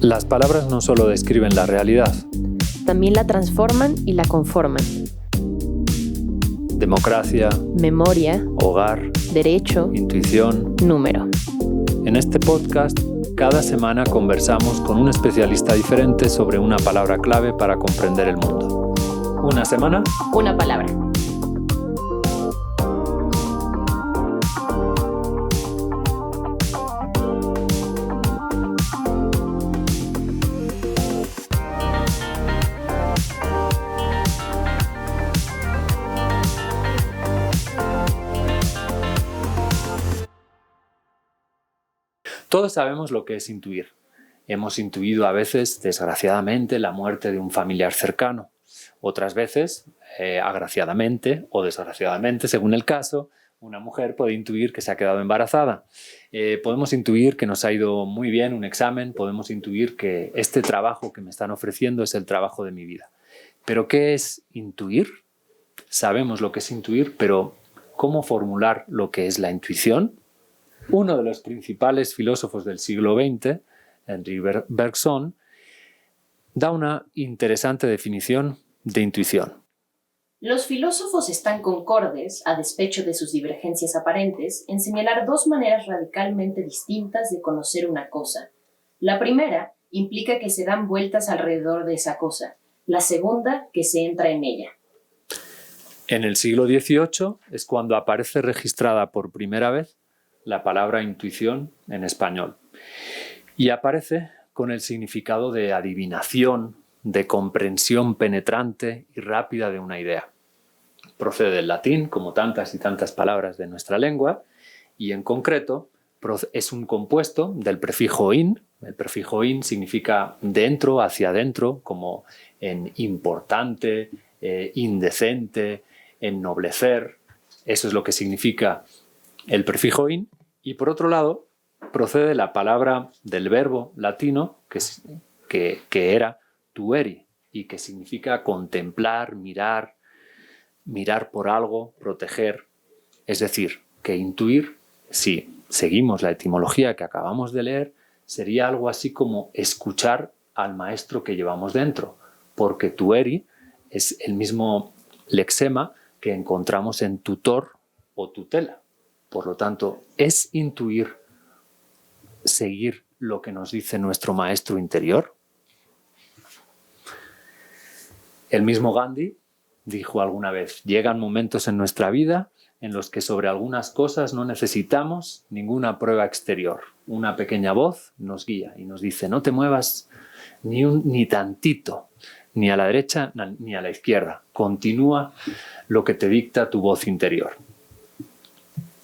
Las palabras no solo describen la realidad. También la transforman y la conforman. Democracia, memoria, hogar, derecho, intuición. número. En este podcast, cada semana conversamos con un especialista diferente sobre una palabra clave para comprender el mundo. Una semana, una palabra. Todos sabemos lo que es intuir. Hemos intuido a veces, desgraciadamente, la muerte de un familiar cercano. Otras veces, agraciadamente o desgraciadamente, según el caso, una mujer puede intuir que se ha quedado embarazada. Podemos intuir que nos ha ido muy bien un examen, podemos intuir que este trabajo que me están ofreciendo es el trabajo de mi vida. ¿Pero qué es intuir? Sabemos lo que es intuir, pero ¿cómo formular lo que es la intuición? Uno de los principales filósofos del siglo XX, Henri Bergson, da una interesante definición de intuición. Los filósofos están concordes, a despecho de sus divergencias aparentes, en señalar dos maneras radicalmente distintas de conocer una cosa. La primera implica que se dan vueltas alrededor de esa cosa. La segunda, que se entra en ella. En el siglo XVIII es cuando aparece registrada por primera vez la palabra intuición en español. Y aparece con el significado de adivinación, de comprensión penetrante y rápida de una idea. Procede del latín, como tantas y tantas palabras de nuestra lengua, y en concreto es un compuesto del prefijo in. El prefijo in significa dentro, hacia adentro, como en importante, indecente, ennoblecer. Eso es lo que significa el prefijo in. Y por otro lado, procede la palabra del verbo latino que era tueri y que significa contemplar, mirar por algo, proteger. Es decir, que intuir, si seguimos la etimología que acabamos de leer, sería algo así como escuchar al maestro que llevamos dentro, porque tueri es el mismo lexema que encontramos en tutor o tutela. Por lo tanto, ¿es intuir seguir lo que nos dice nuestro maestro interior? El mismo Gandhi dijo alguna vez: llegan momentos en nuestra vida en los que sobre algunas cosas no necesitamos ninguna prueba exterior. Una pequeña voz nos guía y nos dice: no te muevas ni tantito, ni a la derecha ni a la izquierda. Continúa lo que te dicta tu voz interior.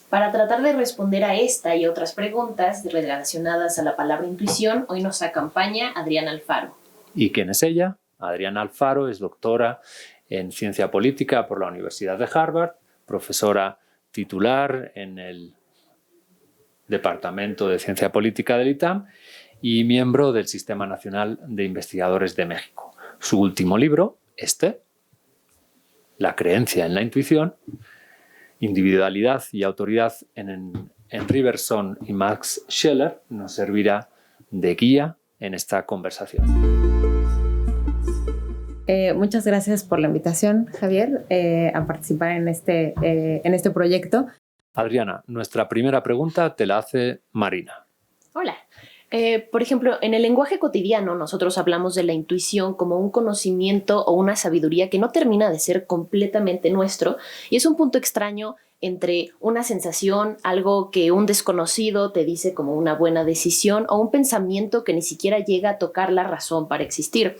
Para tratar de responder a esta y otras preguntas relacionadas a la palabra intuición, hoy nos acompaña Adriana Alfaro. ¿Y quién es ella? Adriana Alfaro es doctora en Ciencia Política por la Universidad de Harvard, profesora titular en el Departamento de Ciencia Política del ITAM y miembro del Sistema Nacional de Investigadores de México. Su último libro, La creencia en la intuición, individualidad y autoridad en Henri Bergson y Max Scheler, nos servirá de guía en esta conversación. Muchas gracias por la invitación, Javier, a participar en este proyecto. Adriana, nuestra primera pregunta te la hace Marina. Hola. Por ejemplo, en el lenguaje cotidiano nosotros hablamos de la intuición como un conocimiento o una sabiduría que no termina de ser completamente nuestro y es un punto extraño entre una sensación, algo que un desconocido te dice como una buena decisión o un pensamiento que ni siquiera llega a tocar la razón para existir.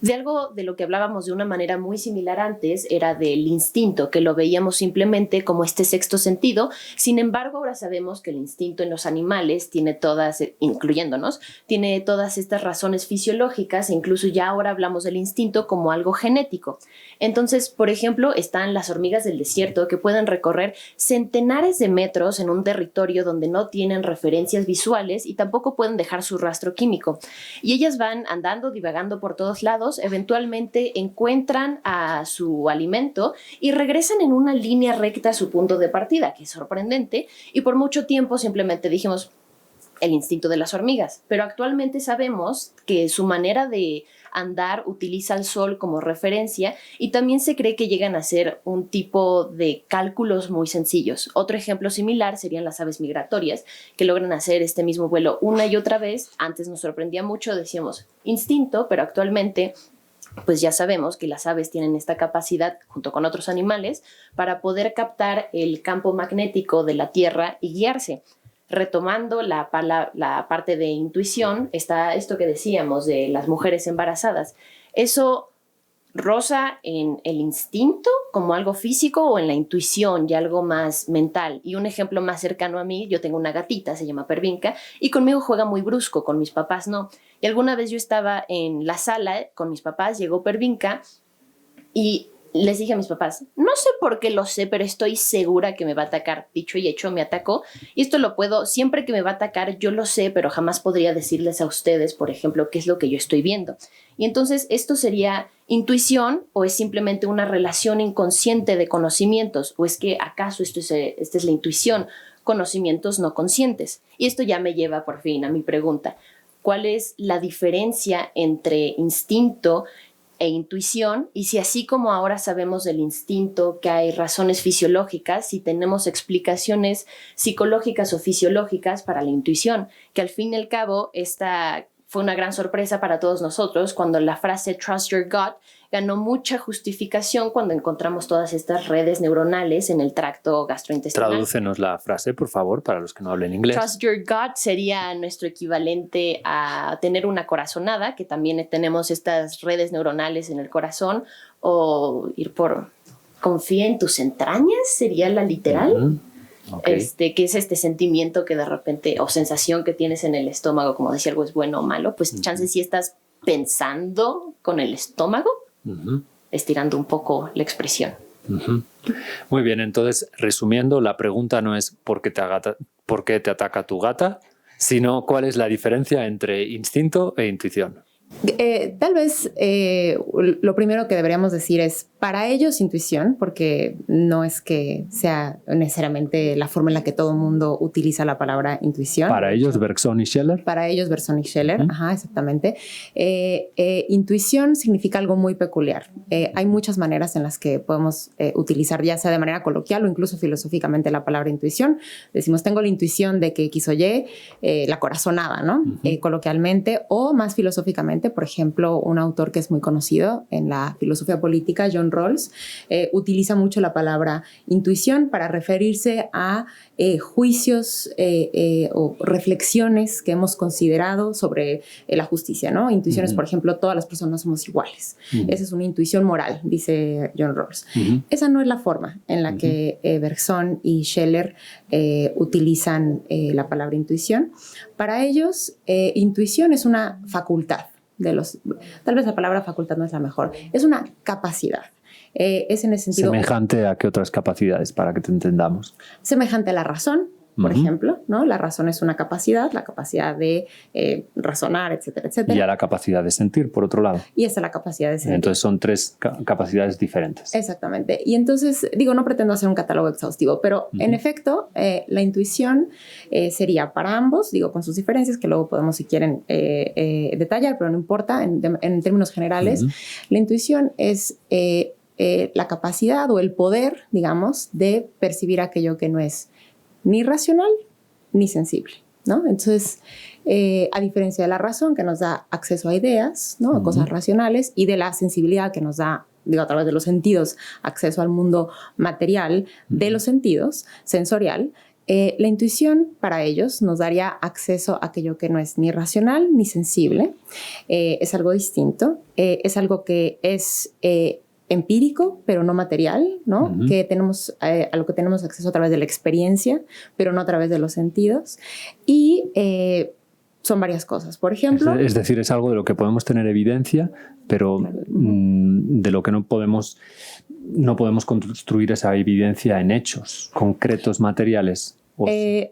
De algo de lo que hablábamos de una manera muy similar antes era del instinto, que lo veíamos simplemente como este sexto sentido. Sin embargo, ahora sabemos que el instinto en los animales tiene todas, incluyéndonos, tiene todas estas razones fisiológicas e incluso ya ahora hablamos del instinto como algo genético. Entonces, por ejemplo, están las hormigas del desierto que pueden recorrer centenares de metros en un territorio donde no tienen referencias visuales y tampoco pueden dejar su rastro químico. Y ellas van andando, divagando por todos lados, eventualmente encuentran a su alimento y regresan en una línea recta a su punto de partida, que es sorprendente, y por mucho tiempo simplemente dijimos: el instinto de las hormigas, pero actualmente sabemos que su manera de andar utiliza el sol como referencia y también se cree que llegan a ser un tipo de cálculos muy sencillos. Otro ejemplo similar serían las aves migratorias, que logran hacer este mismo vuelo una y otra vez. Antes nos sorprendía mucho, decíamos instinto, pero actualmente pues ya sabemos que las aves tienen esta capacidad, junto con otros animales, para poder captar el campo magnético de la Tierra y guiarse. Retomando la parte de intuición, está esto que decíamos de las mujeres embarazadas. Eso roza en el instinto como algo físico o en la intuición y algo más mental. Y un ejemplo más cercano a mí, yo tengo una gatita, se llama Pervinca, y conmigo juega muy brusco, con mis papás no. Y alguna vez yo estaba en la sala con mis papás, llegó Pervinca y les dije a mis papás, no sé por qué lo sé, pero estoy segura que me va a atacar. Dicho y hecho, me atacó. Y esto lo puedo, siempre que me va a atacar, yo lo sé, pero jamás podría decirles a ustedes, por ejemplo, qué es lo que yo estoy viendo. Y entonces, ¿esto sería intuición o es simplemente una relación inconsciente de conocimientos? ¿O es que acaso esta es la intuición? Conocimientos no conscientes. Y esto ya me lleva por fin a mi pregunta. ¿Cuál es la diferencia entre instinto e intuición? Y si así como ahora sabemos del instinto que hay razones fisiológicas, si tenemos explicaciones psicológicas o fisiológicas para la intuición, que al fin y al cabo esta fue una gran sorpresa para todos nosotros cuando la frase "Trust your gut" ganó mucha justificación cuando encontramos todas estas redes neuronales en el tracto gastrointestinal. Tradúcenos la frase, por favor, para los que no hablen inglés. Trust your gut sería nuestro equivalente a tener una corazonada, que también tenemos estas redes neuronales en el corazón, o ir por confía en tus entrañas, sería la literal. Okay. Que es este sentimiento que de repente, o sensación que tienes en el estómago, como decir algo es bueno o malo, pues chances si estás pensando con el estómago, estirando un poco la expresión. Muy bien, entonces, resumiendo, la pregunta no es ¿por qué te ataca tu gata?, sino ¿cuál es la diferencia entre instinto e intuición? Tal vez lo primero que deberíamos decir es para ellos intuición, porque no es que sea necesariamente la forma en la que todo el mundo utiliza la palabra intuición. Para ellos Bergson y Scheller. Para ellos Bergson y Scheller, ajá, exactamente. Intuición significa algo muy peculiar. Hay muchas maneras en las que podemos utilizar, ya sea de manera coloquial o incluso filosóficamente, la palabra intuición. Decimos, tengo la intuición de que X o Y, la corazonada, ¿no? Coloquialmente, o más filosóficamente, por ejemplo, un autor que es muy conocido en la filosofía política, John Rawls, utiliza mucho la palabra intuición para referirse a juicios o reflexiones que hemos considerado sobre la justicia, ¿no? Intuiciones, por ejemplo, todas las personas somos iguales. Esa es una intuición moral, dice John Rawls. Esa no es la forma en la que Bergson y Scheller utilizan la palabra intuición. Para ellos, intuición es una facultad. Tal vez la palabra facultad no es la mejor, es una capacidad. Es en ese sentido. ¿Semejante a qué otras capacidades, para que te entendamos? Semejante a la razón, por ejemplo, ¿no? La razón es una capacidad, la capacidad de razonar, etcétera, etcétera. Y a la capacidad de sentir, por otro lado. Y esa es la capacidad de sentir. Entonces son tres capacidades diferentes. Exactamente. Y entonces, no pretendo hacer un catálogo exhaustivo, pero en efecto, la intuición sería para ambos, con sus diferencias, que luego podemos, si quieren, detallar, pero no importa, en términos generales, la intuición es la capacidad o el poder, digamos, de percibir aquello que no es ni racional ni sensible, ¿no? Entonces, a diferencia de la razón, que nos da acceso a ideas, ¿no? A cosas racionales, y de la sensibilidad que nos da, a través de los sentidos, acceso al mundo material de los sentidos, sensorial, la intuición para ellos nos daría acceso a aquello que no es ni racional ni sensible. Es algo distinto, es algo que es empírico, pero no material, ¿no? Que tenemos, a lo que tenemos acceso a través de la experiencia, pero no a través de los sentidos. Y son varias cosas. Por ejemplo... Es decir, es algo de lo que podemos tener evidencia, pero de lo que no podemos construir esa evidencia en hechos concretos, materiales.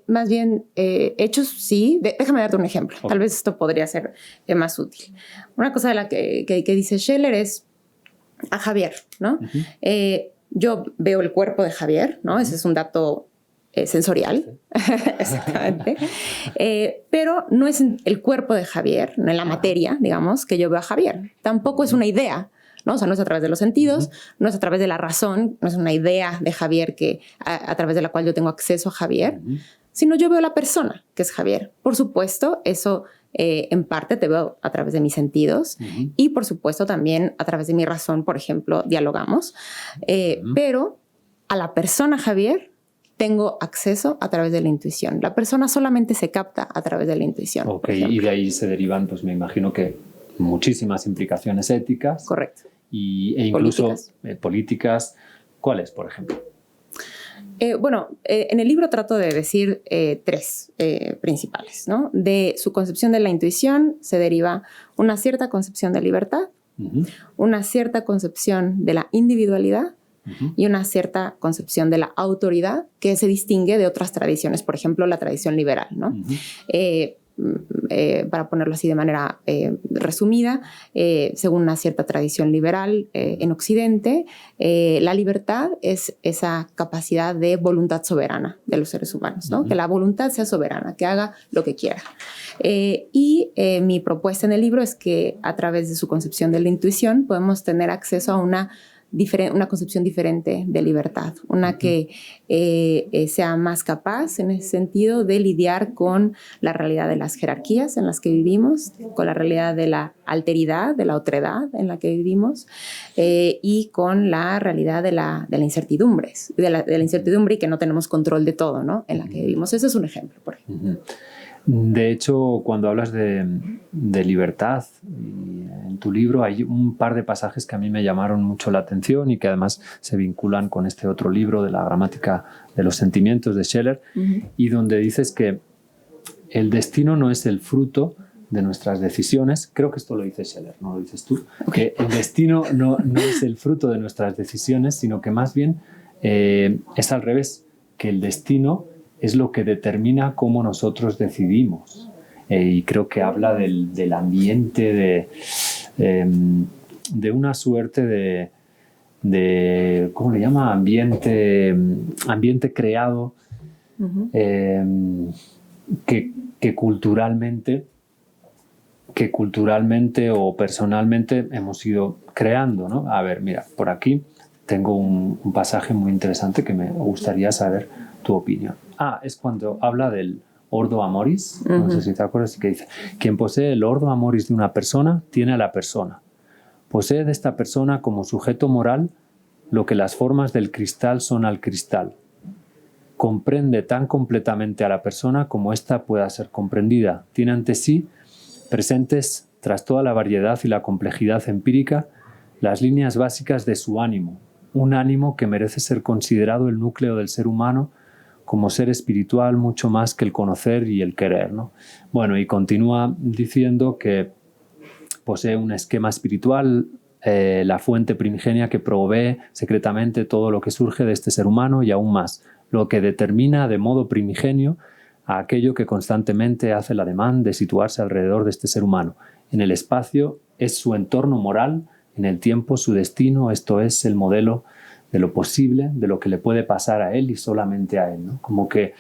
Más bien, hechos sí. Déjame darte un ejemplo. Tal vez esto podría ser más útil. Una cosa de la que dice Scheller es a Javier, ¿no? Yo veo el cuerpo de Javier, ¿no? Ese es un dato sensorial, exactamente, pero no es en el cuerpo de Javier, no en la materia, digamos, que yo veo a Javier. Tampoco es una idea, ¿no? O sea, no es a través de los sentidos, no es a través de la razón, no es una idea de Javier que a través de la cual yo tengo acceso a Javier, sino yo veo la persona que es Javier. Por supuesto, eso en parte te veo a través de mis sentidos y por supuesto también a través de mi razón, por ejemplo, dialogamos, pero a la persona Javier tengo acceso a través de la intuición. La persona solamente se capta a través de la intuición. Ok, y de ahí se derivan, pues me imagino que muchísimas implicaciones éticas. Correcto. E incluso políticas. ¿Cuáles, por ejemplo? En el libro trato de decir tres principales, ¿no? De su concepción de la intuición se deriva una cierta concepción de libertad, una cierta concepción de la individualidad y una cierta concepción de la autoridad que se distingue de otras tradiciones, por ejemplo, la tradición liberal, ¿no? Para ponerlo así de manera resumida, según una cierta tradición liberal en Occidente, la libertad es esa capacidad de voluntad soberana de los seres humanos, ¿no? Que la voluntad sea soberana, que haga lo que quiera. Mi propuesta en el libro es que a través de su concepción de la intuición podemos tener acceso a una concepción diferente de libertad, una que sea más capaz en ese sentido de lidiar con la realidad de las jerarquías en las que vivimos, con la realidad de la alteridad, de la otredad en la que vivimos y con la realidad de la incertidumbre y que no tenemos control de todo, ¿no? En la que vivimos. Ese es un ejemplo, por ejemplo. De hecho, cuando hablas de libertad, en tu libro hay un par de pasajes que a mí me llamaron mucho la atención y que además se vinculan con este otro libro de la gramática de los sentimientos de Scheler, y donde dices que el destino no es el fruto de nuestras decisiones. Creo que esto lo dice Scheler, no lo dices tú. Okay. Que el destino no es el fruto de nuestras decisiones, sino que más bien es al revés, que el destino es lo que determina cómo nosotros decidimos. Y creo que habla del ambiente, de una suerte de ¿cómo le llama? Ambiente creado que culturalmente o personalmente hemos ido creando, ¿no? A ver, mira, por aquí tengo un pasaje muy interesante que me gustaría saber tu opinión. Es cuando habla del ordo amoris, no sé si te acuerdas, que dice: quien posee el ordo amoris de una persona tiene a la persona. Posee de esta persona como sujeto moral lo que las formas del cristal son al cristal. Comprende tan completamente a la persona como ésta pueda ser comprendida. Tiene ante sí presentes, tras toda la variedad y la complejidad empírica, las líneas básicas de su ánimo, un ánimo que merece ser considerado el núcleo del ser humano como ser espiritual mucho más que el conocer y el querer, ¿no? Bueno, y continúa diciendo que posee un esquema espiritual, la fuente primigenia que provee secretamente todo lo que surge de este ser humano y aún más, lo que determina de modo primigenio a aquello que constantemente hace el ademán de situarse alrededor de este ser humano. En el espacio es su entorno moral, en el tiempo su destino, esto es el modelo de lo posible, de lo que le puede pasar a él y solamente a él, ¿no? Como que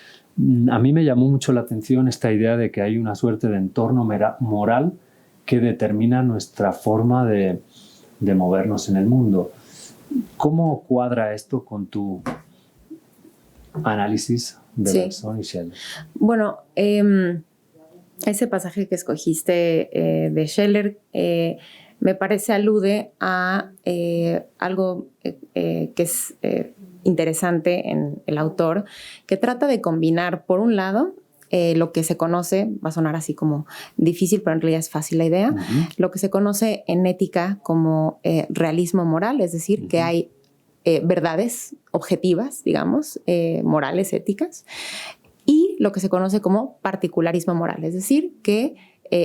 a mí me llamó mucho la atención esta idea de que hay una suerte de entorno moral que determina nuestra forma de movernos en el mundo. ¿Cómo cuadra esto con tu análisis de Bergson y Scheler? Bueno, ese pasaje que escogiste de Scheler me parece alude a algo que es interesante en el autor, que trata de combinar, por un lado, lo que se conoce, va a sonar así como difícil, pero en realidad es fácil la idea, lo que se conoce en ética como realismo moral, es decir, que hay verdades objetivas, digamos, morales, éticas, y lo que se conoce como particularismo moral, es decir, que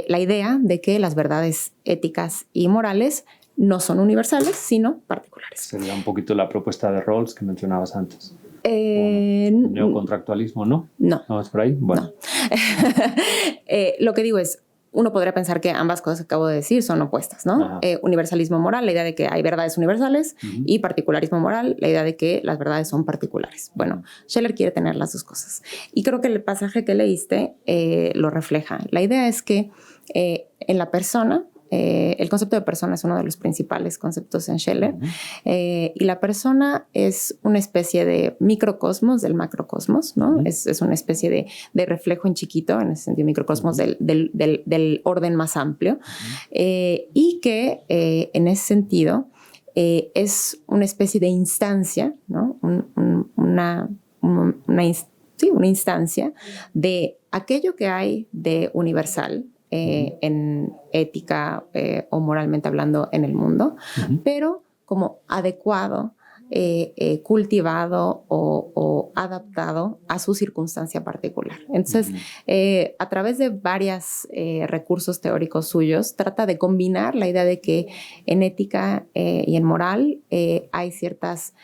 la idea de que las verdades éticas y morales no son universales, sino particulares. Sería un poquito la propuesta de Rawls que mencionabas antes. Neocontractualismo, ¿no? No. ¿No es por ahí? Bueno. No. Lo que digo es, uno podría pensar que ambas cosas que acabo de decir son opuestas, ¿no? Universalismo moral, la idea de que hay verdades universales, y particularismo moral, la idea de que las verdades son particulares. Bueno, Scheller quiere tener las dos cosas. Y creo que el pasaje que leíste lo refleja. La idea es que en la persona, el concepto de persona es uno de los principales conceptos en Scheller, y la persona es una especie de microcosmos del macrocosmos, ¿no? Es una especie de reflejo en chiquito, en ese sentido microcosmos del orden más amplio, y que en ese sentido es una especie de instancia, ¿no? Una instancia de aquello que hay de universal en ética o moralmente hablando en el mundo, pero como adecuado, cultivado o adaptado a su circunstancia particular. Entonces, a través de varios recursos teóricos suyos, trata de combinar la idea de que en ética y en moral hay ciertas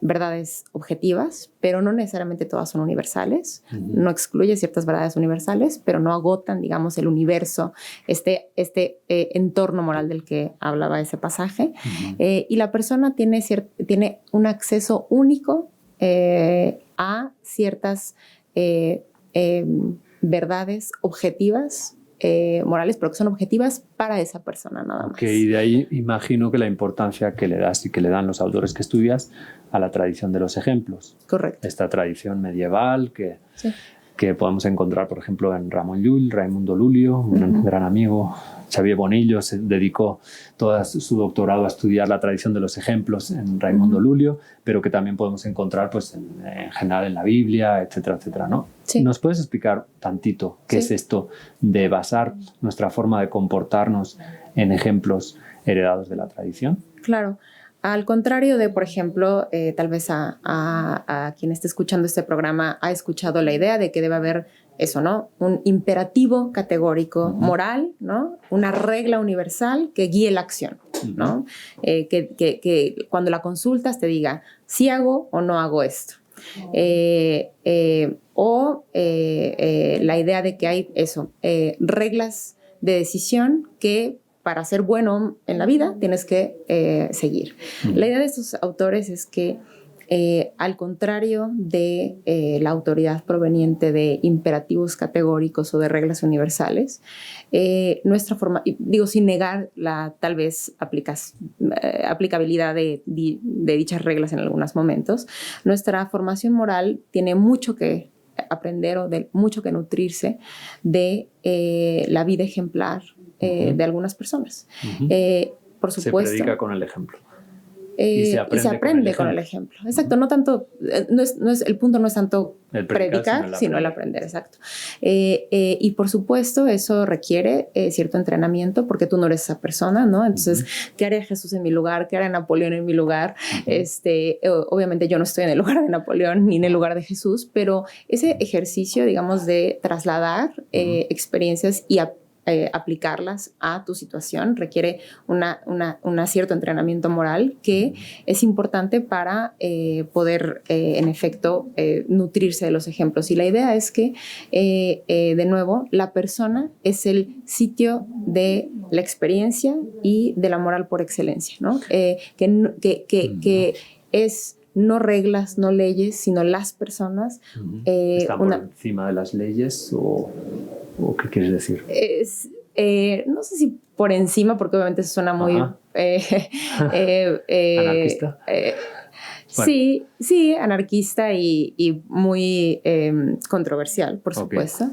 verdades objetivas, pero no necesariamente todas son universales. No excluye ciertas verdades universales, pero no agotan, digamos, el universo, este entorno moral del que hablaba ese pasaje. Y la persona tiene un acceso único a ciertas verdades objetivas morales, pero que son objetivas para esa persona nada más. Y de ahí imagino que la importancia que le das y que le dan los autores que estudias a la tradición de los ejemplos. Correcto. Esta tradición medieval que, sí. que podemos encontrar, por ejemplo, en Ramon Llull, Raimundo Lulio, un gran amigo. Xavier Bonillo se dedicó todo su doctorado a estudiar la tradición de los ejemplos en Raimundo Lulio, pero que también podemos encontrar pues, en general en la Biblia, etcétera, etcétera, ¿no? Sí. ¿Nos puedes explicar tantito qué es esto de basar nuestra forma de comportarnos en ejemplos heredados de la tradición? Claro. Al contrario de, por ejemplo, tal vez a quien esté escuchando este programa ha escuchado la idea de que debe haber eso, ¿no? Un imperativo categórico moral, ¿no? Una regla universal que guíe la acción, ¿no? Que cuando la consultas te diga si hago o no hago esto. La idea de que hay eso, reglas de decisión que para ser bueno en la vida tienes que seguir. La idea de estos autores es que al contrario de la autoridad proveniente de imperativos categóricos o de reglas universales, nuestra forma, digo sin negar la tal vez aplicabilidad de dichas reglas en algunos momentos, nuestra formación moral tiene mucho que aprender o mucho que nutrirse de la vida ejemplar de algunas personas. Por supuesto. Se predica con el ejemplo. Y se aprende con el ejemplo. Exacto, no tanto, el punto no es tanto el predicar, sino el aprender, exacto. Y por supuesto eso requiere cierto entrenamiento porque tú no eres esa persona, ¿no? Entonces, ¿qué haría Jesús en mi lugar? ¿Qué haría Napoleón en mi lugar? Obviamente yo no estoy en el lugar de Napoleón ni en el lugar de Jesús, pero ese ejercicio, digamos, de trasladar experiencias y aplicarlas a tu situación requiere un cierto entrenamiento moral que es importante para poder, en efecto, nutrirse de los ejemplos. Y la idea es que, de nuevo, la persona es el sitio de la experiencia y de la moral por excelencia, ¿no? Que es no reglas, no leyes, sino las personas. ¿Están por encima de las leyes o qué quieres decir? No sé si por encima, porque obviamente eso suena muy... ¿Anarquista? Bueno. Sí, anarquista y muy controversial, por supuesto.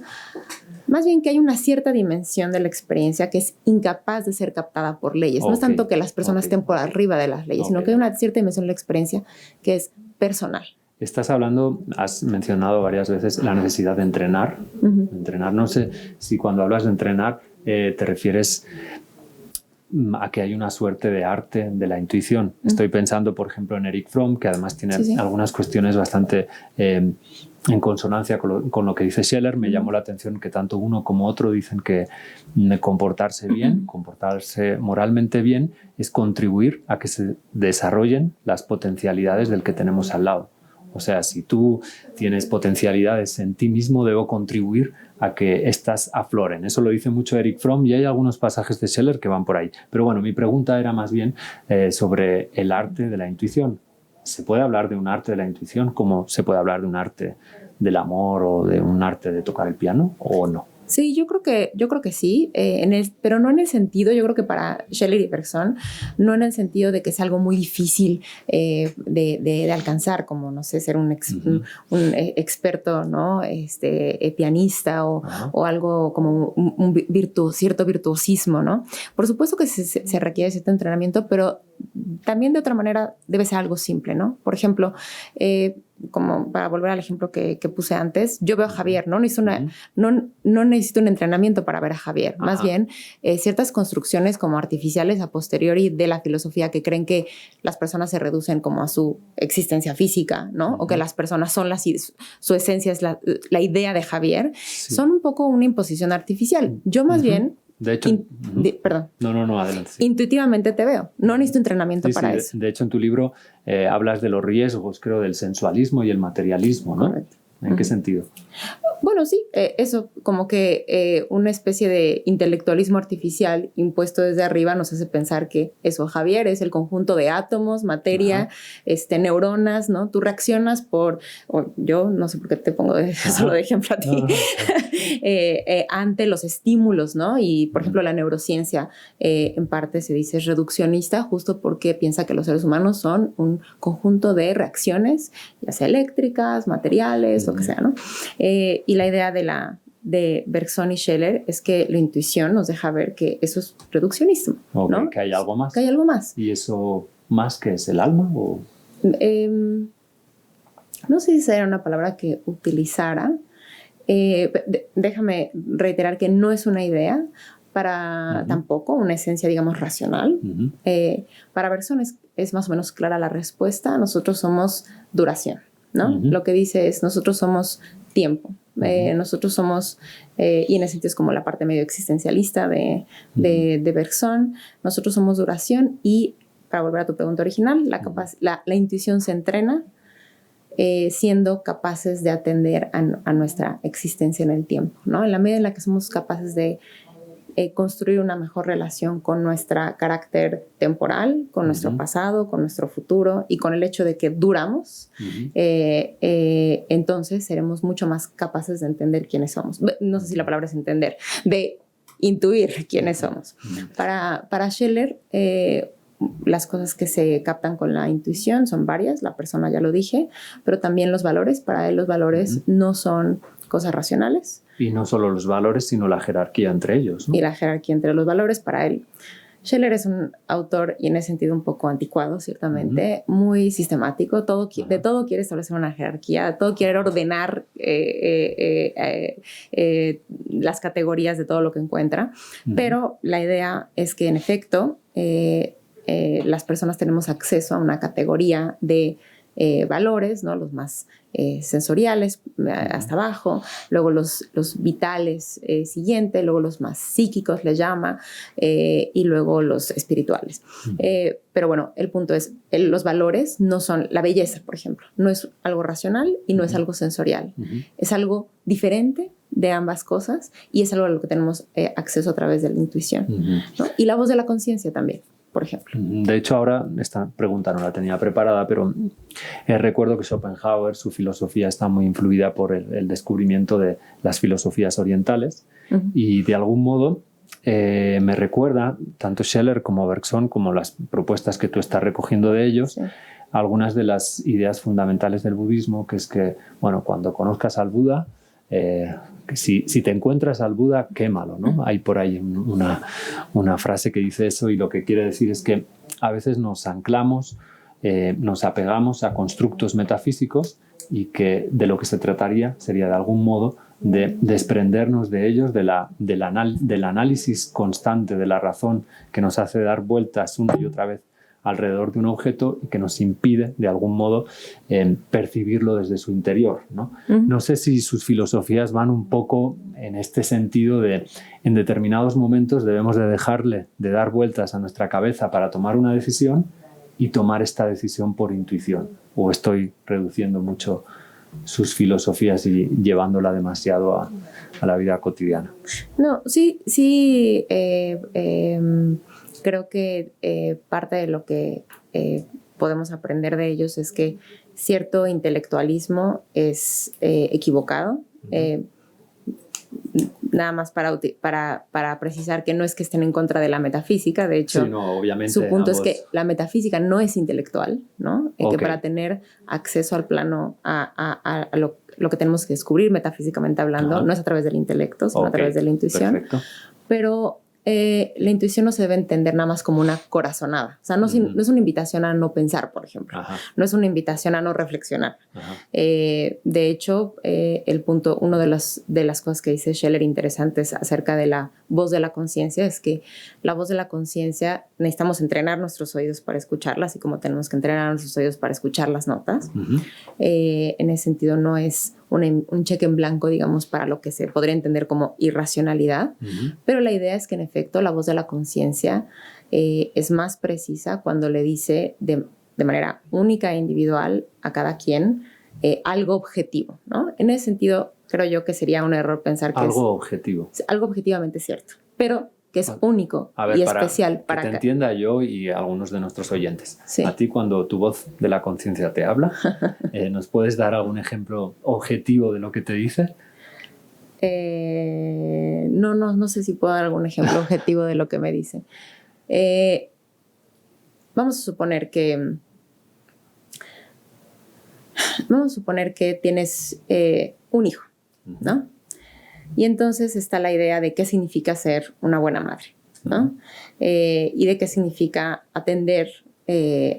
Más bien que hay una cierta dimensión de la experiencia que es incapaz de ser captada por leyes. No es tanto que las personas estén por arriba de las leyes, sino que hay una cierta dimensión de la experiencia que es personal. Estás hablando, has mencionado varias veces la necesidad de entrenar. Entrenar, no sé si cuando hablas de entrenar te refieres a que hay una suerte de arte de la intuición. Estoy pensando, por ejemplo, en Erich Fromm, que además tiene algunas cuestiones bastante en consonancia con lo que dice Scheller. Me llamó la atención que tanto uno como otro dicen que comportarse bien, comportarse moralmente bien, es contribuir a que se desarrollen las potencialidades del que tenemos al lado O sea, si tú tienes potencialidades en ti mismo, debo contribuir a que éstas afloren. Eso lo dice mucho Erich Fromm y hay algunos pasajes de Scheller que van por ahí. Pero bueno, mi pregunta era más bien sobre el arte de la intuición. ¿Se puede hablar de un arte de la intuición como se puede hablar de un arte del amor o de un arte de tocar el piano o no? Sí, yo creo que sí, pero no en el sentido, yo creo que para Scheller y Bergson, no en el sentido de que es algo muy difícil de alcanzar, como, no sé, ser un experto, ¿no? Pianista o algo como cierto virtuosismo, ¿no? Por supuesto que se requiere cierto entrenamiento, pero también de otra manera debe ser algo simple, ¿no? Por ejemplo, como para volver al ejemplo que puse antes, yo veo a Javier, no necesito un entrenamiento para ver a Javier, más bien ciertas construcciones como artificiales a posteriori de la filosofía que creen que las personas se reducen como a su existencia física, ¿no? O que las personas son su esencia es la idea de Javier, son un poco una imposición artificial. Yo más bien... De hecho, perdón. No, adelante. Sí. Intuitivamente te veo. No necesito entrenamiento para eso. De hecho, en tu libro hablas de los riesgos, creo, del sensualismo y el materialismo, ¿no? Correcto. ¿En qué sentido? Bueno, sí, eso como que una especie de intelectualismo artificial impuesto desde arriba nos hace pensar que eso, Javier, es el conjunto de átomos, materia, neuronas, ¿no? Tú reaccionas yo no sé por qué te pongo solo de ejemplo a ti, ante los estímulos, ¿no? Y, por ejemplo, la neurociencia en parte se dice reduccionista justo porque piensa que los seres humanos son un conjunto de reacciones, ya sea eléctricas, materiales, lo que sea, ¿no? Y la idea de Bergson y Scheller es que la intuición nos deja ver que eso es reduccionismo, ¿no? Que hay algo más. Que hay algo más. ¿Y eso más que es el alma? ¿O? No sé si sería una palabra que utilizara. Déjame reiterar que no es una idea para tampoco una esencia, digamos, racional. Para Bergson es más o menos clara la respuesta. Nosotros somos duración, ¿no? Lo que dice es nosotros somos tiempo. Nosotros somos, y en ese sentido es como la parte medio existencialista de Bergson, nosotros somos duración y, para volver a tu pregunta original, la intuición se entrena siendo capaces de atender a nuestra existencia en el tiempo, ¿no? En la medida en la que somos capaces de construir una mejor relación con nuestro carácter temporal, con nuestro pasado, con nuestro futuro y con el hecho de que duramos, entonces seremos mucho más capaces de entender quiénes somos. No sé si la palabra es entender, de intuir quiénes somos. Para Scheller, las cosas que se captan con la intuición son varias, la persona ya lo dije, pero también los valores. Para él los valores no son cosas racionales. Y no solo los valores, sino la jerarquía entre ellos, ¿no? Y la jerarquía entre los valores para él. Scheller es un autor, y en ese sentido un poco anticuado, ciertamente, muy sistemático. De todo quiere establecer una jerarquía, de todo quiere ordenar las categorías de todo lo que encuentra. Pero la idea es que, en efecto, las personas tenemos acceso a una categoría de valores, ¿no? Los más sensoriales hasta abajo, luego los vitales siguiente, luego los más psíquicos les llama, y luego los espirituales. Pero bueno, el punto es, los valores no son la belleza, por ejemplo, no es algo racional y no es algo sensorial, es algo diferente de ambas cosas y es algo a lo que tenemos acceso a través de la intuición, ¿no? Y la voz de la conciencia también, por ejemplo. De hecho, ahora esta pregunta no la tenía preparada, pero recuerdo que Schopenhauer, su filosofía está muy influida por el descubrimiento de las filosofías orientales y de algún modo me recuerda tanto Scheller como Bergson, como las propuestas que tú estás recogiendo de ellos, algunas de las ideas fundamentales del budismo, que es que, bueno, cuando conozcas al Buda, que si te encuentras al Buda, quémalo, ¿no? Hay por ahí una frase que dice eso y lo que quiere decir es que a veces nos anclamos, nos apegamos a constructos metafísicos y que de lo que se trataría sería de algún modo de desprendernos de ellos, del análisis constante de la razón que nos hace dar vueltas una y otra vez alrededor de un objeto y que nos impide, de algún modo, percibirlo desde su interior, ¿no? No sé si sus filosofías van un poco en este sentido de, en determinados momentos debemos de dejarle de dar vueltas a nuestra cabeza para tomar una decisión y tomar esta decisión por intuición. o estoy reduciendo mucho sus filosofías y llevándola demasiado a la vida cotidiana? No, sí, creo que parte de lo que podemos aprender de ellos es que cierto intelectualismo es equivocado. Nada más para precisar que no es que estén en contra de la metafísica, de hecho, sí, no, obviamente, su punto ambos... es que la metafísica no es intelectual, ¿no? Okay. Que para tener acceso al plano, a lo que tenemos que descubrir metafísicamente hablando, no es a través del intelecto, sino a través de la intuición. Perfecto. Pero la intuición no se debe entender nada más como una corazonada. O sea, no es una invitación a no pensar, por ejemplo. Ajá. No es una invitación a no reflexionar. De hecho, una de las cosas que dice Scheller interesantes acerca de la voz de la conciencia es que la voz de la conciencia necesitamos entrenar nuestros oídos para escucharla, así como tenemos que entrenar nuestros oídos para escuchar las notas. En ese sentido, no es un cheque en blanco, digamos, para lo que se podría entender como irracionalidad, pero la idea es que en efecto la voz de la conciencia es más precisa cuando le dice de manera única e individual a cada quien algo objetivo, ¿no? En ese sentido, creo yo que sería un error pensar que algo objetivo. Algo objetivamente cierto, pero que es único y especial para que te entienda yo y algunos de nuestros oyentes. Sí. A ti, cuando tu voz de la conciencia te habla, ¿nos puedes dar algún ejemplo objetivo de lo que te dice? No sé si puedo dar algún ejemplo objetivo de lo que me dice. Vamos a suponer que tienes un hijo, ¿no? Y entonces está la idea de qué significa ser una buena madre, ¿no? Y de qué significa atender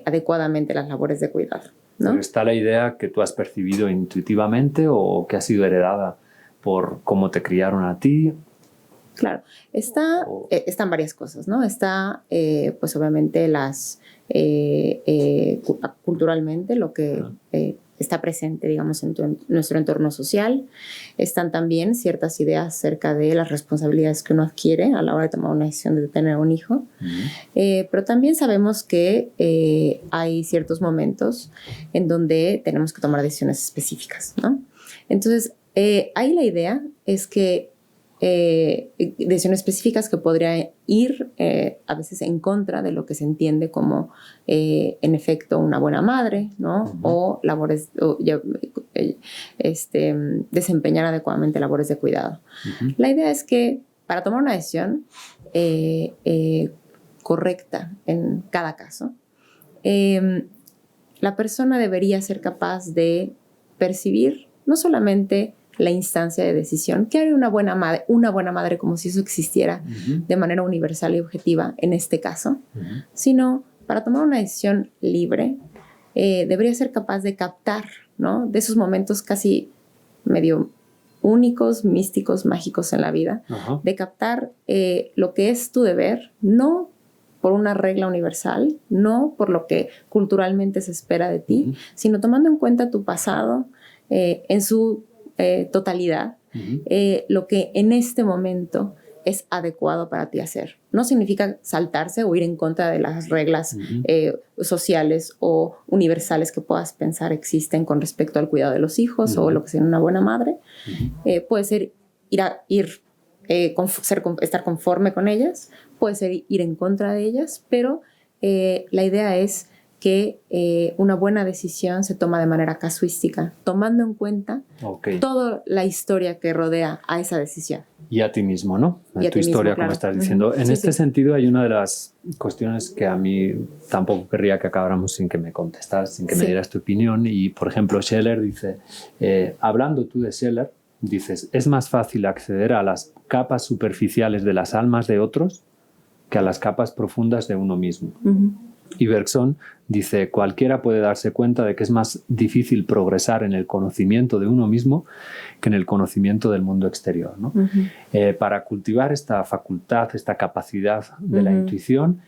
adecuadamente las labores de cuidado, ¿no? Pero está la idea que tú has percibido intuitivamente o que ha sido heredada por cómo te criaron a ti. Claro, están varias cosas, ¿no? Está, pues obviamente, culturalmente lo que está presente, digamos, en nuestro entorno social. Están también ciertas ideas acerca de las responsabilidades que uno adquiere a la hora de tomar una decisión de tener un hijo. Pero también sabemos que hay ciertos momentos en donde tenemos que tomar decisiones específicas, ¿no? Entonces, ahí la idea es que decisiones específicas que podrían ir a veces en contra de lo que se entiende como en efecto una buena madre, ¿no? O labores, desempeñar adecuadamente labores de cuidado. La idea es que para tomar una decisión correcta en cada caso, la persona debería ser capaz de percibir no solamente la instancia de decisión, que haría una buena madre como si eso existiera de manera universal y objetiva en este caso, sino para tomar una decisión libre, debería ser capaz de captar, ¿no? De esos momentos casi medio únicos, místicos, mágicos en la vida, de captar lo que es tu deber, no por una regla universal, no por lo que culturalmente se espera de ti, sino tomando en cuenta tu pasado en su totalidad, lo que en este momento es adecuado para ti hacer. No significa saltarse o ir en contra de las reglas sociales o universales que puedas pensar existen con respecto al cuidado de los hijos o lo que sea una buena madre. Puede ser estar conforme con ellas, puede ser ir en contra de ellas, pero la idea es que una buena decisión se toma de manera casuística, tomando en cuenta toda la historia que rodea a esa decisión. Y a ti mismo, ¿no? Y a tu historia, claro, como estás diciendo. En este sentido, hay una de las cuestiones que a mí tampoco querría que acabáramos sin que me contestaras, sin que me dieras tu opinión. Y, por ejemplo, Scheller dice, hablando tú de Scheller, dices, es más fácil acceder a las capas superficiales de las almas de otros que a las capas profundas de uno mismo. Y Bergson dice, cualquiera puede darse cuenta de que es más difícil progresar en el conocimiento de uno mismo que en el conocimiento del mundo exterior, ¿no? Para cultivar esta facultad, esta capacidad de la intuición,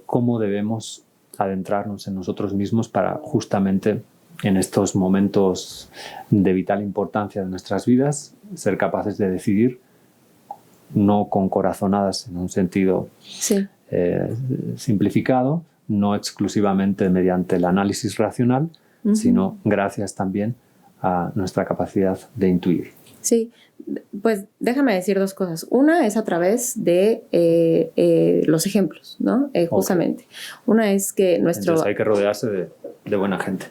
¿cómo debemos adentrarnos en nosotros mismos para justamente en estos momentos de vital importancia de nuestras vidas ser capaces de decidir, no con corazonadas en un sentido simplificado, no exclusivamente mediante el análisis racional, sino gracias también a nuestra capacidad de intuir. Sí, pues déjame decir dos cosas. Una es a través de los ejemplos, ¿no? Justamente. Una es que nuestro... Entonces hay que rodearse de buena gente.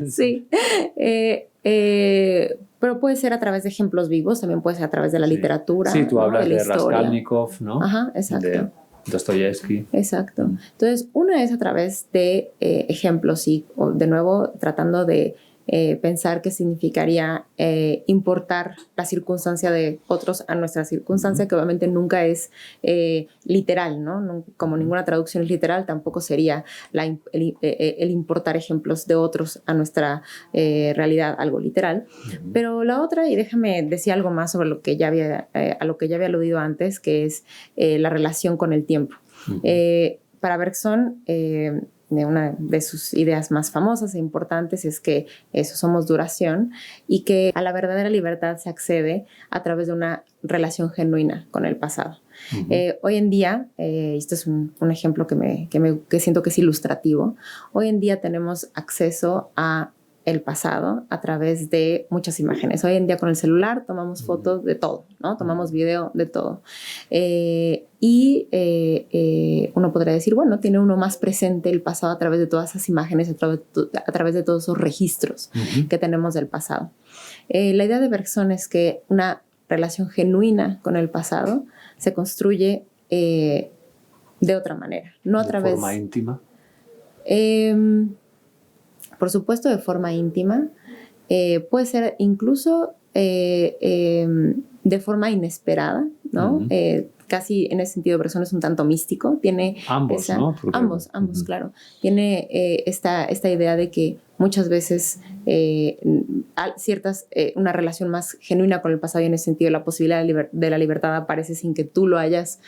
Sí. Pero puede ser a través de ejemplos vivos, también puede ser a través de la literatura. Sí, tú hablas de de Raskolnikov, ¿no? Ajá, exacto. De Dostoyevsky. Exacto. Entonces, una es a través de ejemplos y, de nuevo, tratando de pensar qué significaría importar la circunstancia de otros a nuestra circunstancia, que obviamente nunca es literal, ¿no? Como ninguna traducción es literal, tampoco sería el importar ejemplos de otros a nuestra realidad algo literal. Pero la otra, y déjame decir algo más sobre lo que ya había, a lo que ya había aludido antes, que es la relación con el tiempo. Para Bergson, una de sus ideas más famosas e importantes es que somos duración y que a la verdadera libertad se accede a través de una relación genuina con el pasado. Hoy en día, esto es un ejemplo que siento que es ilustrativo, hoy en día tenemos acceso a el pasado a través de muchas imágenes. Hoy en día con el celular tomamos fotos de todo, ¿no? Tomamos video de todo. Uno podría decir, bueno, tiene uno más presente el pasado a través de todas esas imágenes, a través de todos esos registros que tenemos del pasado. La idea de Bergson es que una relación genuina con el pasado se construye de otra manera, no a través... ¿De forma íntima? Por supuesto, de forma íntima. Puede ser incluso de forma inesperada, ¿no? Casi en ese sentido, Bergson es un tanto místico. Tiene ambos, ¿no? Porque... Ambos, claro. Tiene esta idea de que muchas veces una relación más genuina con el pasado, y en ese sentido la posibilidad de la libertad aparece sin que tú lo hayas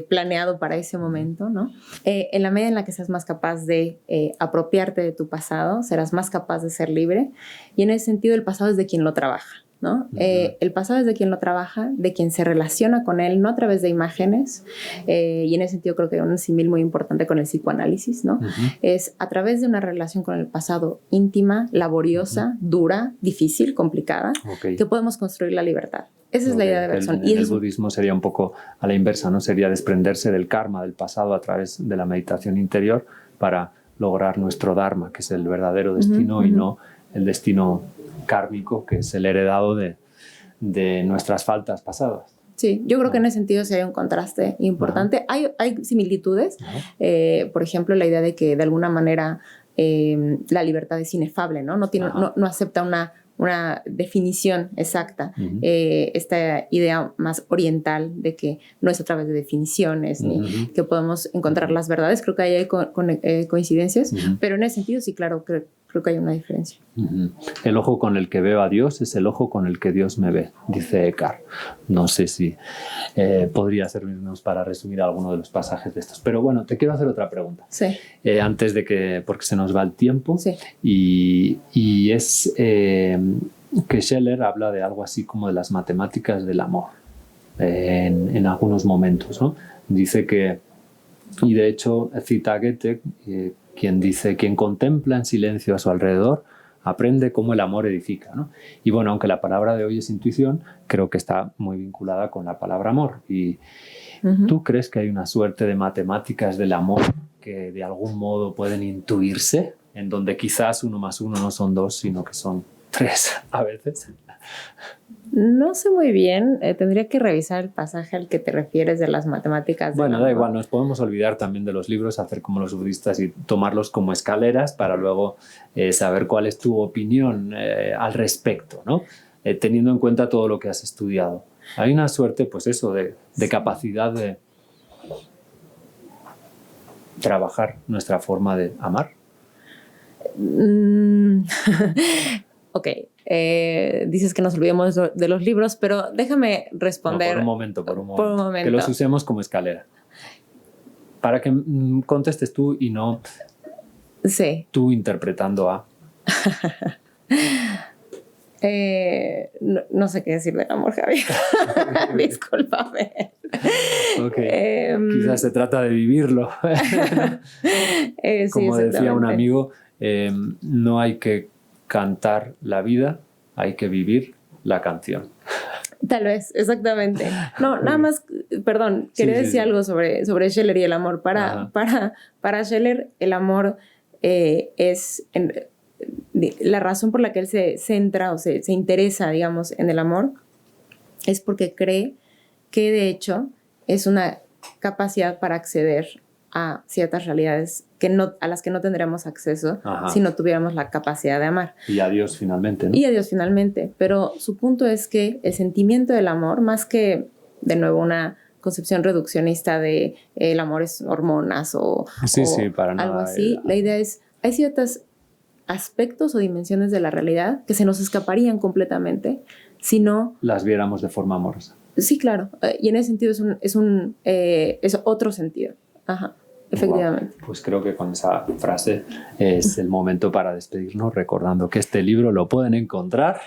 planeado para ese momento, ¿no? En la medida en la que seas más capaz de apropiarte de tu pasado, serás más capaz de ser libre, y en ese sentido el pasado es de quien lo trabaja, ¿no? El pasado es de quien lo trabaja, de quien se relaciona con él, no a través de imágenes, y en ese sentido creo que hay un símil muy importante con el psicoanálisis, ¿no? Es a través de una relación con el pasado íntima, laboriosa, dura, difícil, complicada, que podemos construir la libertad. Esa es la idea de Bergson. El budismo sería un poco a la inversa, ¿no? Sería desprenderse del karma, del pasado, a través de la meditación interior para lograr nuestro dharma, que es el verdadero destino, y no el destino kármico, que es el heredado de nuestras faltas pasadas. Sí, yo creo que en ese sentido sí hay un contraste importante. Hay similitudes. Por ejemplo, la idea de que de alguna manera la libertad es inefable, ¿no? No acepta una definición exacta. Esta idea más oriental de que no es a través de definiciones, ni que podemos encontrar las verdades. Creo que ahí hay coincidencias, pero en ese sentido sí, claro, creo que hay una diferencia. El ojo con el que veo a Dios es el ojo con el que Dios me ve, dice Eckhart. No sé si podría servirnos para resumir alguno de los pasajes de estos. Pero bueno, te quiero hacer otra pregunta. Sí. Antes de que, porque se nos va el tiempo. Sí. Y es que Scheller habla de algo así como de las matemáticas del amor en algunos momentos, ¿no? Dice que, y de hecho cita a Goethe, quien dice: quien contempla en silencio a su alrededor aprende cómo el amor edifica, ¿no? Y bueno, aunque la palabra de hoy es intuición, creo que está muy vinculada con la palabra amor. Y ¿tú crees que hay una suerte de matemáticas del amor que de algún modo pueden intuirse, en donde quizás 1 más 1 no son 2, sino que son 3 a veces? No sé muy bien, tendría que revisar el pasaje al que te refieres de las matemáticas. Bueno, da igual, nos podemos olvidar también de los libros, hacer como los budistas y tomarlos como escaleras para luego saber cuál es tu opinión al respecto, ¿no? Teniendo en cuenta todo lo que has estudiado. Hay una suerte, pues eso, de capacidad de trabajar nuestra forma de amar. Ok, dices que nos olvidemos de los libros, pero déjame responder. No, por un momento. Que los usemos como escalera. Para que contestes tú y no tú interpretando a... no sé qué decir del amor, Javier. Discúlpame. Quizás se trata de vivirlo. Como decía un amigo, no hay que cantar la vida, hay que vivir la canción. Tal vez, exactamente. No, nada más, perdón, quería decir algo sobre Scheller y el amor. Para Scheller, el amor es la razón por la que él se centra o se interesa, digamos, en el amor, es porque cree que de hecho es una capacidad para acceder a ciertas realidades a las que no tendríamos acceso si no tuviéramos la capacidad de amar. Y a Dios finalmente, ¿no? Y a Dios finalmente. Pero su punto es que el sentimiento del amor, más que, de nuevo, una concepción reduccionista de el amor es hormonas o para algo nada, así, la idea es, hay ciertos aspectos o dimensiones de la realidad que se nos escaparían completamente si no las viéramos de forma amorosa. Sí, claro. Y en ese sentido es otro sentido. Ajá, efectivamente. Wow. Pues creo que con esa frase es el momento para despedirnos, recordando que este libro lo pueden encontrar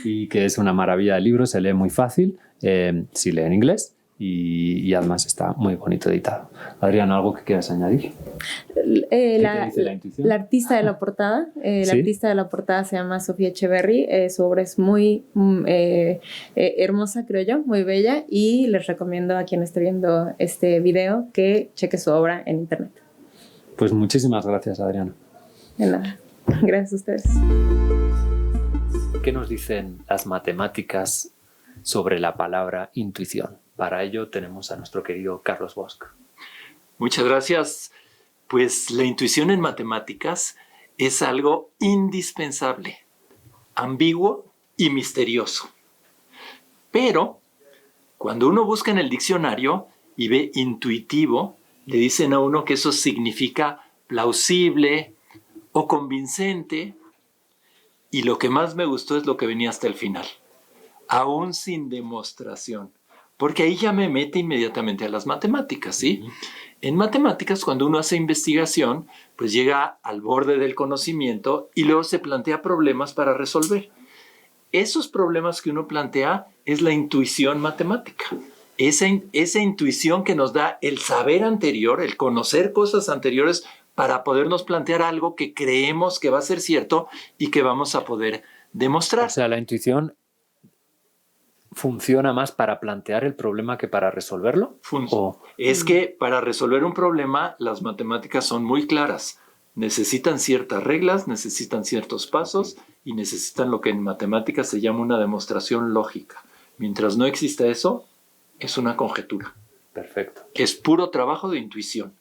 y que es una maravilla de libro, se lee muy fácil, si lee en inglés y además está muy bonito editado. Adrián, ¿algo que quieras añadir? ¿Qué te dice la intuición? La artista de la portada, la artista de la portada se llama Sofía Echeverry, su obra es muy hermosa, creo yo, muy bella, y les recomiendo a quien esté viendo este video que cheque su obra en internet. Pues muchísimas gracias, Adriana. De nada, gracias a ustedes. ¿Qué nos dicen las matemáticas sobre la palabra intuición? Para ello tenemos a nuestro querido Carlos Bosch. Muchas gracias. Pues la intuición en matemáticas es algo indispensable, ambiguo y misterioso. Pero cuando uno busca en el diccionario y ve intuitivo, le dicen a uno que eso significa plausible o convincente. Y lo que más me gustó es lo que venía hasta el final, aún sin demostración. Porque ahí ya me mete inmediatamente a las matemáticas, ¿sí? En matemáticas, cuando uno hace investigación, pues llega al borde del conocimiento y luego se plantea problemas para resolver. Esos problemas que uno plantea es la intuición matemática. Esa intuición que nos da el saber anterior, el conocer cosas anteriores para podernos plantear algo que creemos que va a ser cierto y que vamos a poder demostrar. O sea, la intuición funciona más para plantear el problema que para resolverlo. Es que para resolver un problema las matemáticas son muy claras. Necesitan ciertas reglas, necesitan ciertos pasos y necesitan lo que en matemáticas se llama una demostración lógica. Mientras no exista eso, es una conjetura. Perfecto. Es puro trabajo de intuición.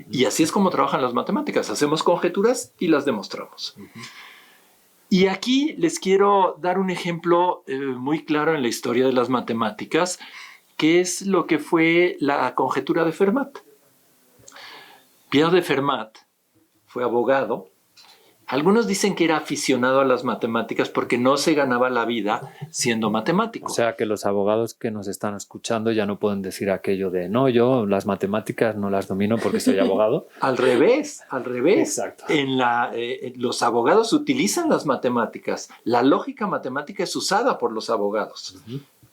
Y así es como trabajan las matemáticas. Hacemos conjeturas y las demostramos. Y aquí les quiero dar un ejemplo muy claro en la historia de las matemáticas, que es lo que fue la conjetura de Fermat. Pierre de Fermat fue abogado. Algunos dicen que era aficionado a las matemáticas porque no se ganaba la vida siendo matemático. O sea que los abogados que nos están escuchando ya no pueden decir aquello de no, yo las matemáticas no las domino porque soy abogado. Al revés. Exacto. Los abogados utilizan las matemáticas. La lógica matemática es usada por los abogados.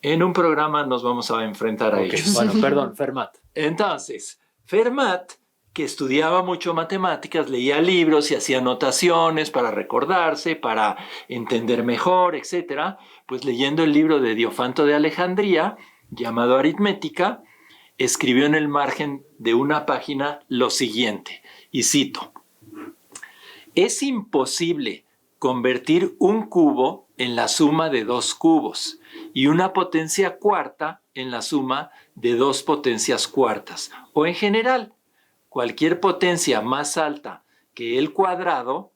En un programa nos vamos a enfrentar a ellos. Bueno, perdón, Fermat. Entonces, Fermat, que estudiaba mucho matemáticas, leía libros y hacía anotaciones para recordarse, para entender mejor, etc. Pues leyendo el libro de Diofanto de Alejandría, llamado Aritmética, escribió en el margen de una página lo siguiente, y cito: es imposible convertir un cubo en la suma de dos cubos y una potencia cuarta en la suma de dos potencias cuartas, o en general, cualquier potencia más alta que el cuadrado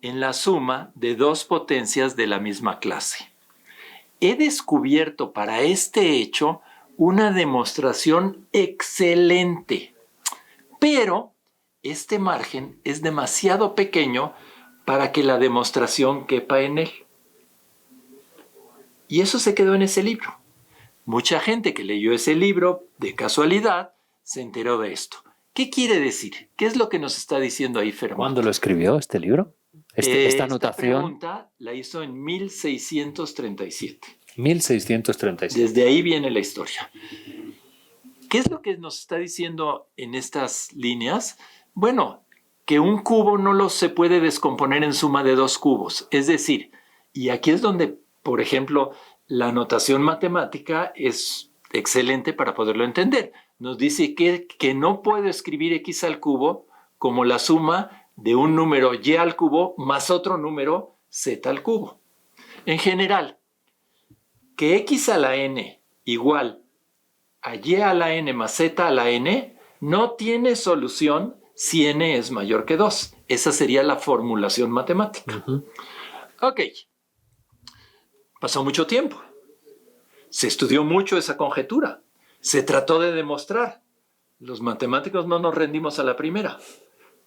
en la suma de dos potencias de la misma clase. He descubierto para este hecho una demostración excelente, pero este margen es demasiado pequeño para que la demostración quepa en él. Y eso se quedó en ese libro. Mucha gente que leyó ese libro de casualidad se enteró de esto. ¿Qué quiere decir? ¿Qué es lo que nos está diciendo ahí Fermat? ¿Cuándo lo escribió este libro? Esta anotación. Esta pregunta la hizo en 1637. 1637. Desde ahí viene la historia. ¿Qué es lo que nos está diciendo en estas líneas? Bueno, que un cubo no se puede descomponer en suma de 2 cubos. Es decir, y aquí es donde, por ejemplo, la notación matemática es excelente para poderlo entender. Nos dice que no puedo escribir x al cubo como la suma de un número y al cubo más otro número z al cubo. En general, que x a la n igual a y a la n más z a la n no tiene solución si n es mayor que 2. Esa sería la formulación matemática. Ok. Pasó mucho tiempo. Se estudió mucho esa conjetura. Se trató de demostrar. Los matemáticos no nos rendimos a la primera,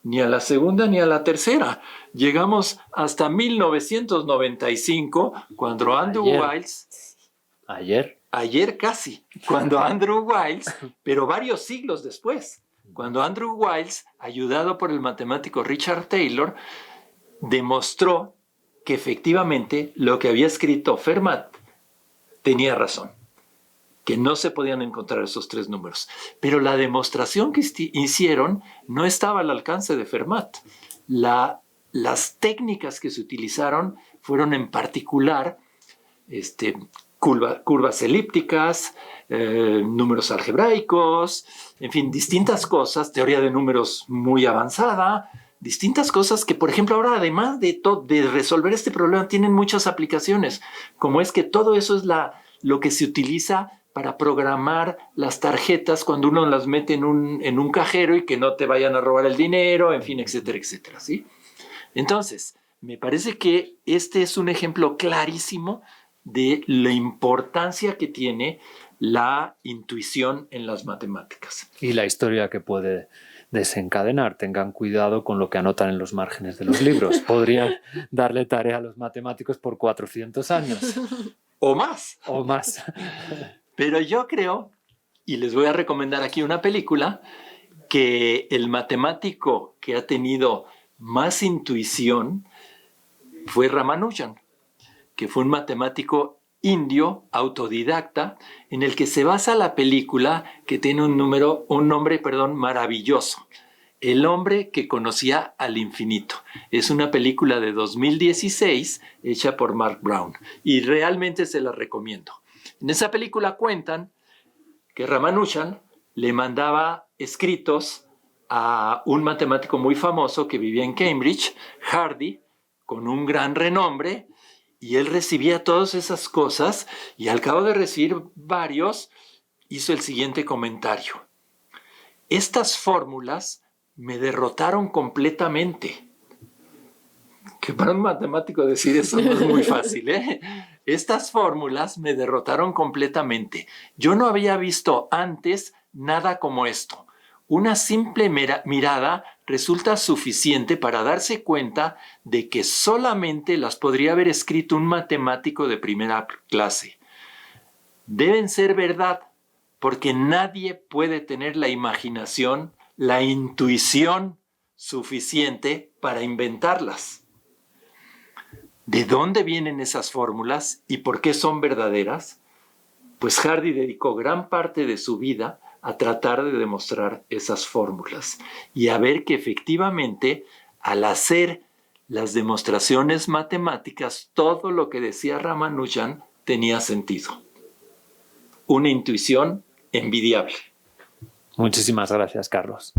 ni a la segunda, ni a la tercera. Llegamos hasta 1995, cuando Andrew Wiles... Ayer casi, cuando Andrew Wiles, pero varios siglos después, cuando Andrew Wiles, ayudado por el matemático Richard Taylor, demostró que efectivamente lo que había escrito Fermat tenía razón, que no se podían encontrar esos 3 números. Pero la demostración que hicieron no estaba al alcance de Fermat. Las técnicas que se utilizaron fueron en particular curvas elípticas, números algebraicos, en fin, distintas cosas, teoría de números muy avanzada, distintas cosas que, por ejemplo, ahora además de resolver este problema tienen muchas aplicaciones, como es que todo eso es lo que se utiliza para programar las tarjetas cuando uno las mete en un cajero y que no te vayan a robar el dinero, en fin, etcétera, etcétera, ¿sí? Entonces, me parece que este es un ejemplo clarísimo de la importancia que tiene la intuición en las matemáticas. Y la historia que puede desencadenar. Tengan cuidado con lo que anotan en los márgenes de los libros. Podrían darle tarea a los matemáticos por 400 años. O más. O más. Pero yo creo, y les voy a recomendar aquí una película, que el matemático que ha tenido más intuición fue Ramanujan, que fue un matemático indio, autodidacta, en el que se basa la película, que tiene un nombre maravilloso. El hombre que conocía al infinito. Es una película de 2016 hecha por Mark Brown y realmente se la recomiendo. En esa película cuentan que Ramanujan le mandaba escritos a un matemático muy famoso que vivía en Cambridge, Hardy, con un gran renombre, y él recibía todas esas cosas y al cabo de recibir varios, hizo el siguiente comentario. Estas fórmulas me derrotaron completamente. Que para un matemático decir eso no es muy fácil, ¿eh? Estas fórmulas me derrotaron completamente. Yo no había visto antes nada como esto. Una simple mirada resulta suficiente para darse cuenta de que solamente las podría haber escrito un matemático de primera clase. Deben ser verdad, porque nadie puede tener la imaginación, la intuición suficiente para inventarlas. ¿De dónde vienen esas fórmulas y por qué son verdaderas? Pues Hardy dedicó gran parte de su vida a tratar de demostrar esas fórmulas y a ver que efectivamente al hacer las demostraciones matemáticas todo lo que decía Ramanujan tenía sentido. Una intuición envidiable. Muchísimas gracias, Carlos.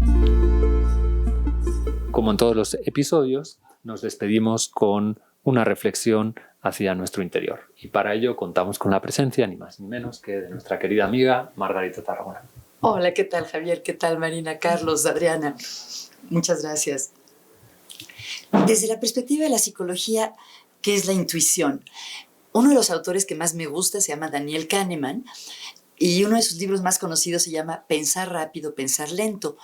Como en todos los episodios, nos despedimos con una reflexión hacia nuestro interior. Y para ello contamos con la presencia, ni más ni menos, que de nuestra querida amiga Margarita Tarragona. Hola, ¿qué tal, Javier? ¿Qué tal, Marina, Carlos, Adriana? Muchas gracias. Desde la perspectiva de la psicología, ¿qué es la intuición? Uno de los autores que más me gusta se llama Daniel Kahneman y uno de sus libros más conocidos se llama Pensar rápido, pensar lento.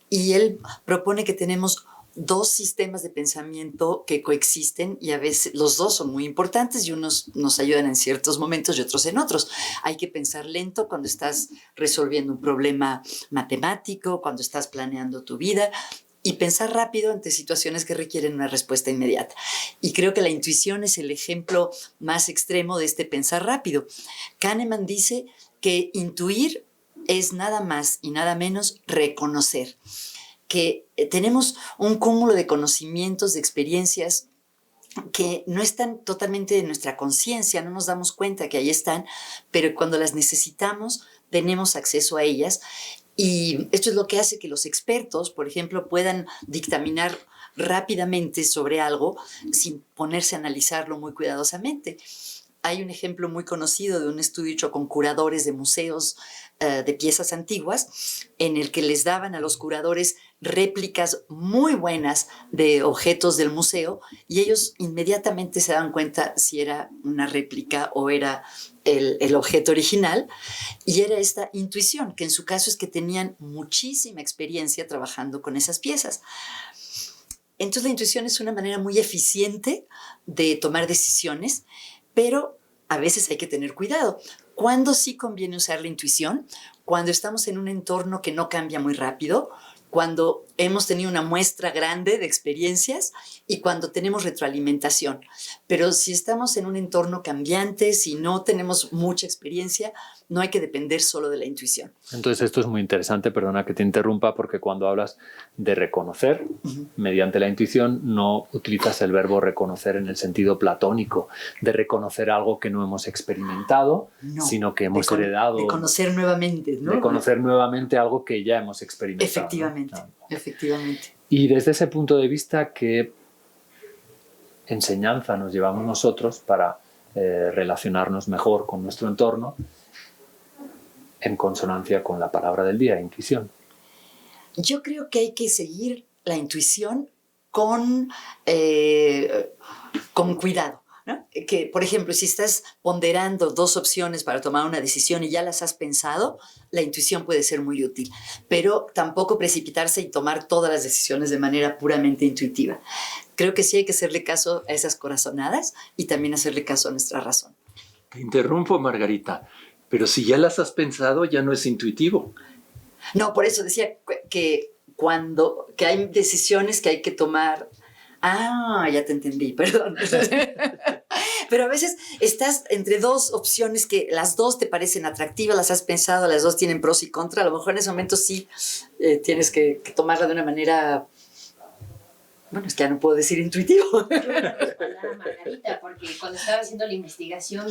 Y él propone que tenemos 2 sistemas de pensamiento que coexisten y a veces los 2 son muy importantes y unos nos ayudan en ciertos momentos y otros en otros. Hay que pensar lento cuando estás resolviendo un problema matemático, cuando estás planeando tu vida, y pensar rápido ante situaciones que requieren una respuesta inmediata. Y creo que la intuición es el ejemplo más extremo de este pensar rápido. Kahneman dice que intuir es nada más y nada menos reconocer. que tenemos un cúmulo de conocimientos, de experiencias que no están totalmente en nuestra conciencia, no nos damos cuenta que ahí están, pero cuando las necesitamos tenemos acceso a ellas. Y esto es lo que hace que los expertos, por ejemplo, puedan dictaminar rápidamente sobre algo sin ponerse a analizarlo muy cuidadosamente. Hay un ejemplo muy conocido de un estudio hecho con curadores de museos de piezas antiguas, en el que les daban a los curadores réplicas muy buenas de objetos del museo y ellos inmediatamente se daban cuenta si era una réplica o era el objeto original, y era esta intuición, que en su caso es que tenían muchísima experiencia trabajando con esas piezas. Entonces la intuición es una manera muy eficiente de tomar decisiones, pero a veces hay que tener cuidado. ¿Cuándo sí conviene usar la intuición? Cuando estamos en un entorno que no cambia muy rápido, cuando hemos tenido una muestra grande de experiencias y cuando tenemos retroalimentación. Pero si estamos en un entorno cambiante, si no tenemos mucha experiencia, no hay que depender solo de la intuición. Entonces esto es muy interesante, perdona que te interrumpa, porque cuando hablas de reconocer mediante la intuición, no utilizas el verbo reconocer en el sentido platónico, de reconocer algo que no hemos experimentado, sino que hemos heredado. De conocer nuevamente, ¿no? De conocer nuevamente algo que ya hemos experimentado. Efectivamente, ¿no? efectivamente. Y desde ese punto de vista, ¿qué enseñanza nos llevamos nosotros para relacionarnos mejor con nuestro entorno en consonancia con la palabra del día, intuición? Yo creo que hay que seguir la intuición con cuidado, ¿no? Que, por ejemplo, si estás ponderando dos opciones para tomar una decisión y ya las has pensado, la intuición puede ser muy útil, pero tampoco precipitarse y tomar todas las decisiones de manera puramente intuitiva. Creo que sí hay que hacerle caso a esas corazonadas y también hacerle caso a nuestra razón. Te interrumpo, Margarita, pero si ya las has pensado, ya no es intuitivo. No, por eso decía que que hay decisiones que hay que tomar. Ah, ya te entendí, perdón. Pero a veces estás entre dos opciones que las dos te parecen atractivas, las has pensado, las dos tienen pros y contras. A lo mejor en ese momento sí tienes que tomarla de una manera, bueno, es que ya no puedo decir intuitivo. Margarita, porque cuando estaba haciendo la investigación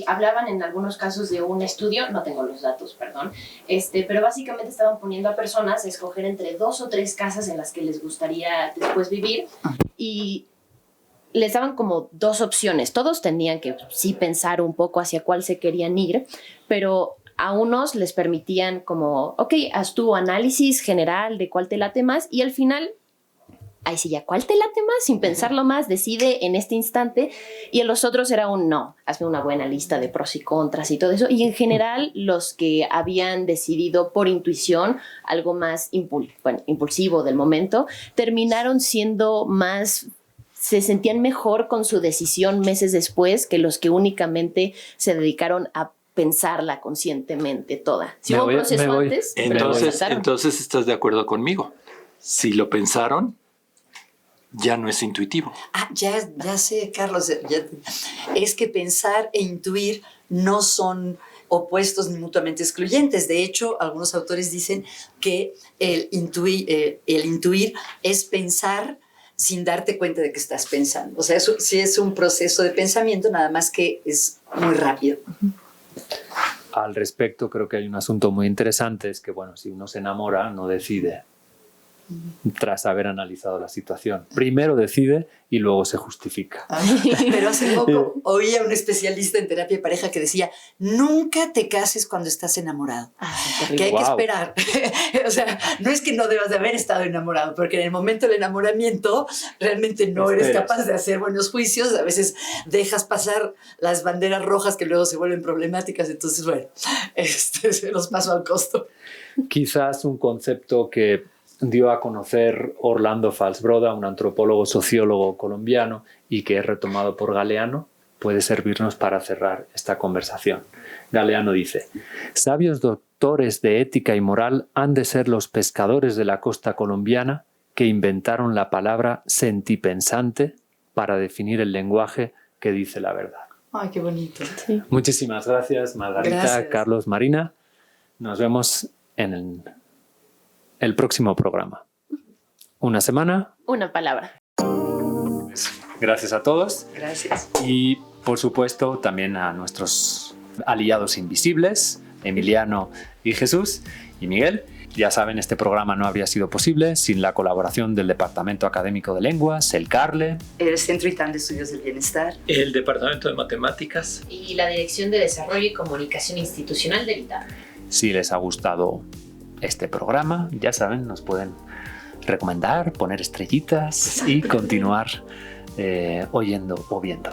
hablaban en algunos casos de un estudio, no tengo los datos, perdón, pero básicamente estaban poniendo a personas a escoger entre 2 o 3 casas en las que les gustaría después vivir y les daban como 2 opciones. Todos tenían que sí pensar un poco hacia cuál se querían ir, pero a unos les permitían como, ok, haz tu análisis general de cuál te late más y al final, ahí sí ya, ¿cuál te late más? Sin pensarlo más, decide en este instante. Y en los otros era un no, hazme una buena lista de pros y contras y todo eso. Y en general, los que habían decidido por intuición algo más impulsivo del momento, terminaron siendo más, se sentían mejor con su decisión meses después que los que únicamente se dedicaron a pensarla conscientemente toda. Si hubo un proceso antes, entonces estás de acuerdo conmigo. Si lo pensaron, ya no es intuitivo. Ah, ya sé, Carlos. Es que pensar e intuir no son opuestos ni mutuamente excluyentes. De hecho, algunos autores dicen que el intuir es pensar sin darte cuenta de que estás pensando. O sea, eso sí es un proceso de pensamiento, nada más que es muy rápido. Al respecto, creo que hay un asunto muy interesante, es que, bueno, si uno se enamora, no decide tras haber analizado la situación. Primero decide y luego se justifica. Pero hace poco oí a un especialista en terapia de pareja que decía, nunca te cases cuando estás enamorado. Que hay que esperar. O sea, no es que no debas de haber estado enamorado, porque en el momento del enamoramiento realmente no eres capaz de hacer buenos juicios. A veces dejas pasar las banderas rojas que luego se vuelven problemáticas. Entonces, bueno, se los paso al costo. Quizás un concepto que dio a conocer Orlando Falsbroda, un antropólogo sociólogo colombiano, y que es retomado por Galeano, puede servirnos para cerrar esta conversación. Galeano dice: sabios doctores de ética y moral han de ser los pescadores de la costa colombiana que inventaron la palabra sentipensante para definir el lenguaje que dice la verdad. Ay, qué bonito. Sí. Muchísimas gracias, Margarita, Gracias. Carlos, Marina. Nos vemos en el próximo programa. Una semana. Una palabra. Gracias a todos. Gracias. Y, por supuesto, también a nuestros aliados invisibles, Emiliano y Jesús y Miguel. Ya saben, este programa no habría sido posible sin la colaboración del Departamento Académico de Lenguas, el CARLE, El Centro ITAM de Estudios del Bienestar. El Departamento de Matemáticas. Y la Dirección de Desarrollo y Comunicación Institucional del ITAM. Si les ha gustado este programa, ya saben, nos pueden recomendar, poner estrellitas y continuar oyendo o viendo.